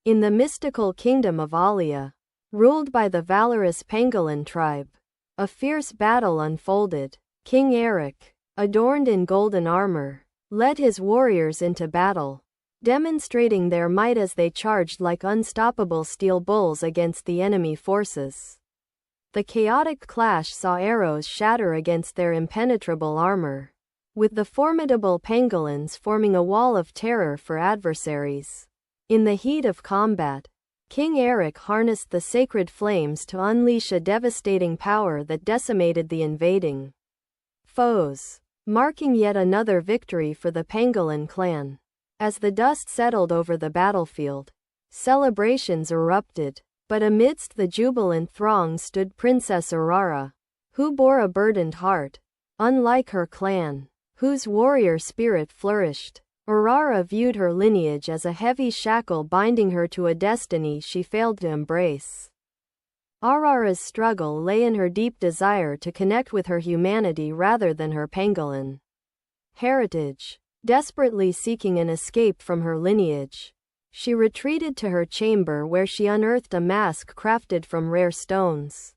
In the mystical Kingdom of Alia, ruled by the valorous Pangolin tribe, a fierce battle unfolded. King Eric, adorned in golden armor, led his warriors into battle, demonstrating their might as they charged like unstoppable steel bulls against the enemy forces. The chaotic clash saw arrows shatter against their impenetrable armor, with the formidable pangolins forming a wall of terror for adversaries. In the heat of combat, King Eric harnessed the sacred flames to unleash a devastating power that decimated the invading foes, marking yet another victory for the Pangolin clan. As the dust settled over the battlefield, celebrations erupted, but amidst the jubilant throng stood Princess Arara, who bore a burdened heart, unlike her clan, whose warrior spirit flourished. Arara viewed her lineage as a heavy shackle binding her to a destiny she failed to embrace. Arara's struggle lay in her deep desire to connect with her humanity rather than her pangolin heritage. Desperately seeking an escape from her lineage, she retreated to her chamber where she unearthed a mask crafted from rare stones,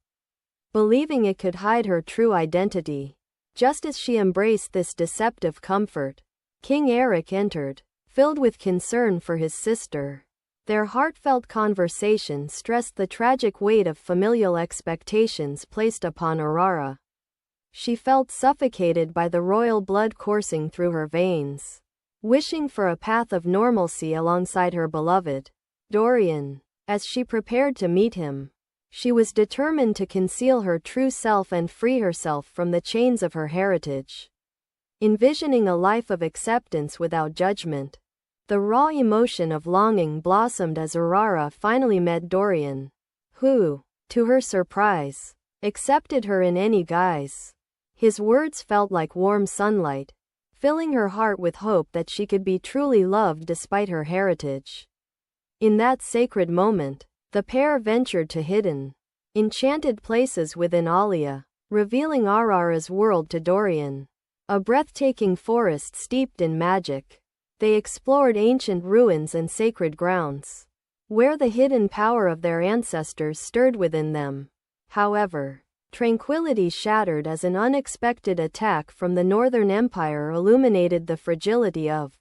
believing it could hide her true identity. Just as she embraced this deceptive comfort, King Eric entered, filled with concern for his sister. Their heartfelt conversation stressed the tragic weight of familial expectations placed upon Arara. She felt suffocated by the royal blood coursing through her veins, wishing for a path of normalcy alongside her beloved Dorian. As she prepared to meet him, she was determined to conceal her true self and free herself from the chains of her heritage. Envisioning a life of acceptance without judgment, the raw emotion of longing blossomed as Arara finally met Dorian, who, to her surprise, accepted her in any guise. His words felt like warm sunlight, filling her heart with hope that she could be truly loved despite her heritage. In that sacred moment, the pair ventured to hidden, enchanted places within Alia, revealing Arara's world to Dorian. A breathtaking forest steeped in magic. They explored ancient ruins and sacred grounds, where the hidden power of their ancestors stirred within them. However, tranquility shattered as an unexpected attack from the Northern Empire illuminated the fragility of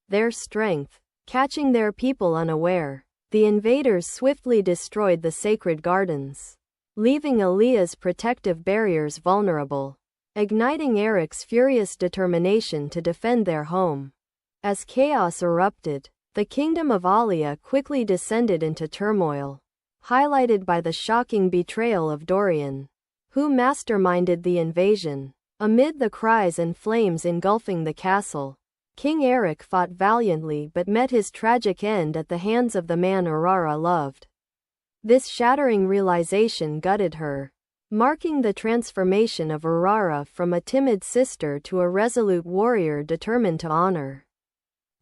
their strength. Catching their people unaware, the invaders swiftly destroyed the sacred gardens, leaving Alia's protective barriers vulnerable, igniting Eric's furious determination to defend their home. As chaos erupted, the Kingdom of Alia quickly descended into turmoil, highlighted by the shocking betrayal of Dorian, who masterminded the invasion. Amid the cries and flames engulfing the castle, King Eric fought valiantly but met his tragic end at the hands of the man Arara loved. This shattering realization gutted her, marking the transformation of Arara from a timid sister to a resolute warrior determined to honor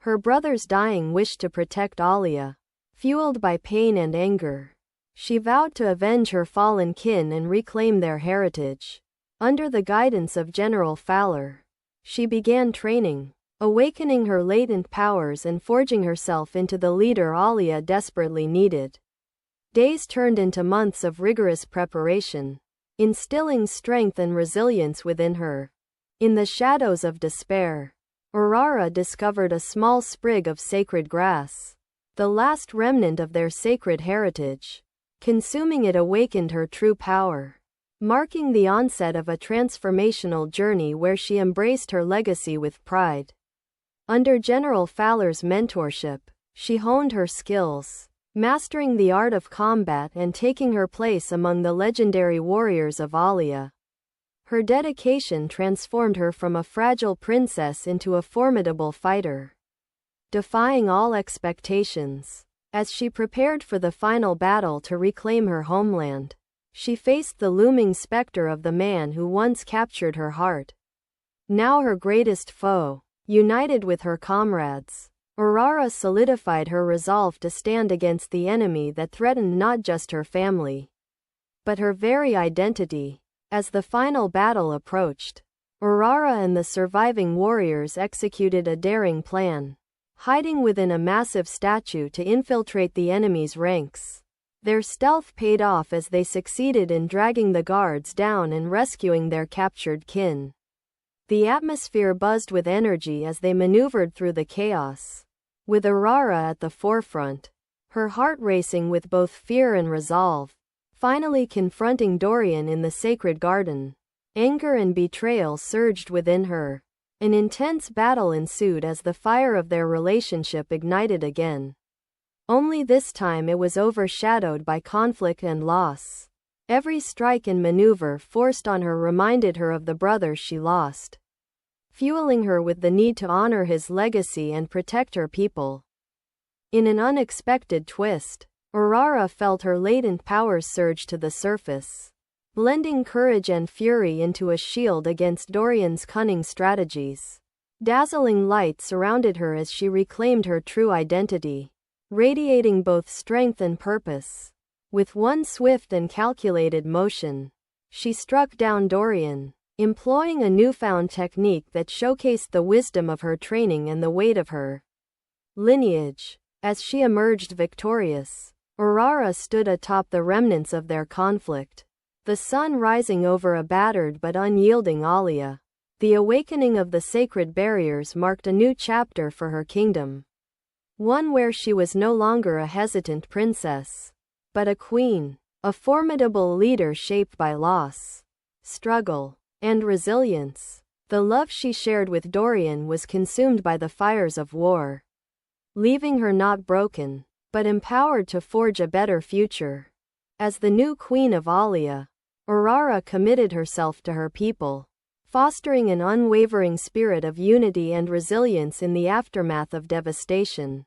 her brother's dying wish to protect Alia. Fueled by pain and anger, she vowed to avenge her fallen kin and reclaim their heritage. Under the guidance of General Fowler, she began training, awakening her latent powers and forging herself into the leader Alia desperately needed. Days turned into months of rigorous preparation, instilling strength and resilience within her. In the shadows of despair, Arara discovered a small sprig of sacred grass, the last remnant of their sacred heritage. Consuming it awakened her true power, marking the onset of a transformational journey where she embraced her legacy with pride. Under General Fowler's mentorship, she honed her skills, mastering the art of combat and taking her place among the legendary warriors of Alia. Her dedication transformed her from a fragile princess into a formidable fighter, defying all expectations. As she prepared for the final battle to reclaim her homeland, she faced the looming specter of the man who once captured her heart. Now her greatest foe, united with her comrades, Arara solidified her resolve to stand against the enemy that threatened not just her family, but her very identity. As the final battle approached, Arara and the surviving warriors executed a daring plan, hiding within a massive statue to infiltrate the enemy's ranks. Their stealth paid off as they succeeded in dragging the guards down and rescuing their captured kin. The atmosphere buzzed with energy as they maneuvered through the chaos, with Arara at the forefront, her heart racing with both fear and resolve. Finally confronting Dorian in the sacred garden, anger and betrayal surged within her. An intense battle ensued as the fire of their relationship ignited again. Only this time it was overshadowed by conflict and loss. Every strike and maneuver forced on her reminded her of the brothers she lost, fueling her with the need to honor his legacy and protect her people. In an unexpected twist, Arara felt her latent powers surge to the surface, blending courage and fury into a shield against Dorian's cunning strategies. Dazzling light surrounded her as she reclaimed her true identity, radiating both strength and purpose. With one swift and calculated motion, she struck down Dorian, employing a newfound technique that showcased the wisdom of her training and the weight of her lineage. As she emerged victorious, Arara stood atop the remnants of their conflict, the sun rising over a battered but unyielding Alia. The awakening of the sacred barriers marked a new chapter for her kingdom, one where she was no longer a hesitant princess, but a queen, a formidable leader shaped by loss, struggle, and resilience. The love she shared with Dorian was consumed by the fires of war, leaving her not broken, but empowered to forge a better future. As the new queen of Alia, Arara committed herself to her people, fostering an unwavering spirit of unity and resilience in the aftermath of devastation.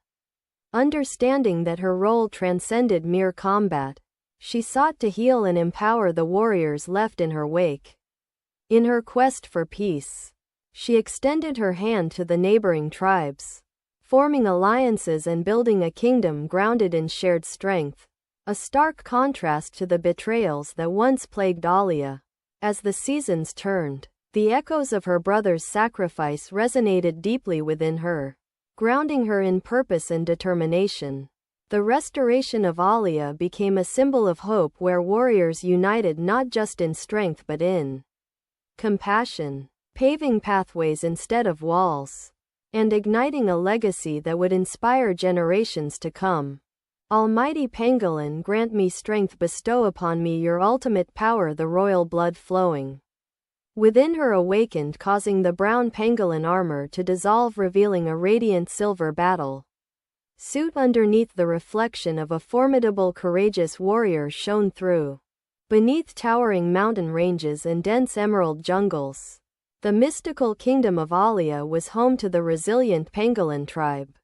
Understanding that her role transcended mere combat, she sought to heal and empower the warriors left in her wake. In her quest for peace, she extended her hand to the neighboring tribes, forming alliances and building a kingdom grounded in shared strength, a stark contrast to the betrayals that once plagued Alia. As the seasons turned, the echoes of her brother's sacrifice resonated deeply within her, grounding her in purpose and determination. The restoration of Alia became a symbol of hope where warriors united not just in strength but in compassion, paving pathways instead of walls, and igniting a legacy that would inspire generations to come. Almighty Pangolin, grant me strength, bestow upon me your ultimate power, the royal blood flowing within her awakened, causing the brown pangolin armor to dissolve, revealing a radiant silver battle suit underneath. The reflection of a formidable, courageous warrior shone through. Beneath towering mountain ranges and dense emerald jungles, the mystical kingdom of Alia was home to the resilient pangolin tribe.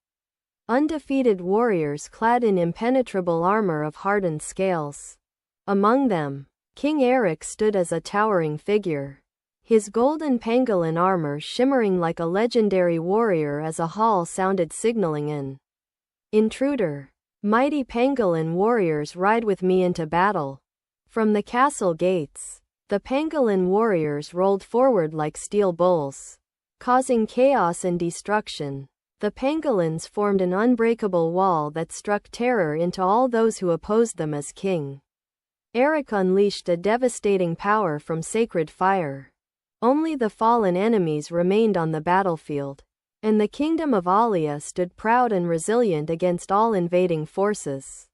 Undefeated warriors clad in impenetrable armor of hardened scales. Among them, King Eric stood as a towering figure, his golden pangolin armor shimmering like a legendary warrior as a hall sounded, signaling an intruder. Mighty Pangolin warriors, ride with me into battle. From the castle gates, the Pangolin warriors rolled forward like steel bulls, causing chaos and destruction. The pangolins formed an unbreakable wall that struck terror into all those who opposed them as king. Eric unleashed a devastating power from sacred fire. Only the fallen enemies remained on the battlefield, and the kingdom of Alia stood proud and resilient against all invading forces.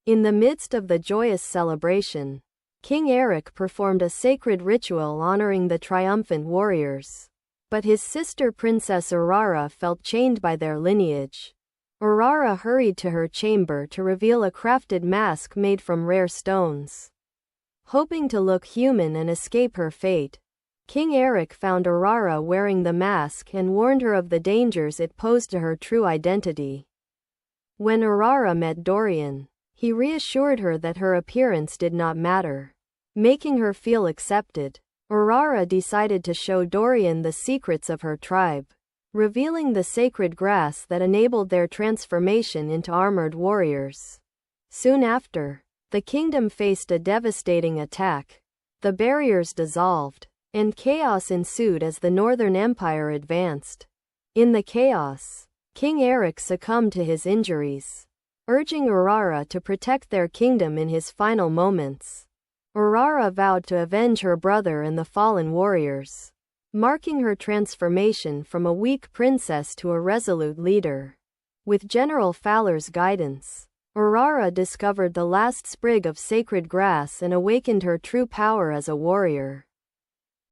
In the midst of the joyous celebration, King Eric performed a sacred ritual honoring the triumphant warriors. But his sister Princess Arara felt chained by their lineage. Arara hurried to her chamber to reveal a crafted mask made from rare stones. Hoping to look human and escape her fate, King Eric found Arara wearing the mask and warned her of the dangers it posed to her true identity. When Arara met Dorian, he reassured her that her appearance did not matter, making her feel accepted. Arara decided to show Dorian the secrets of her tribe, revealing the sacred grass that enabled their transformation into armored warriors. Soon after, the kingdom faced a devastating attack. The barriers dissolved, and chaos ensued as the Northern Empire advanced. In the chaos, King Eric succumbed to his injuries, urging Arara to protect their kingdom in his final moments. Arara vowed to avenge her brother and the fallen warriors, marking her transformation from a weak princess to a resolute leader. With General Fowler's guidance, Arara discovered the last sprig of sacred grass and awakened her true power as a warrior.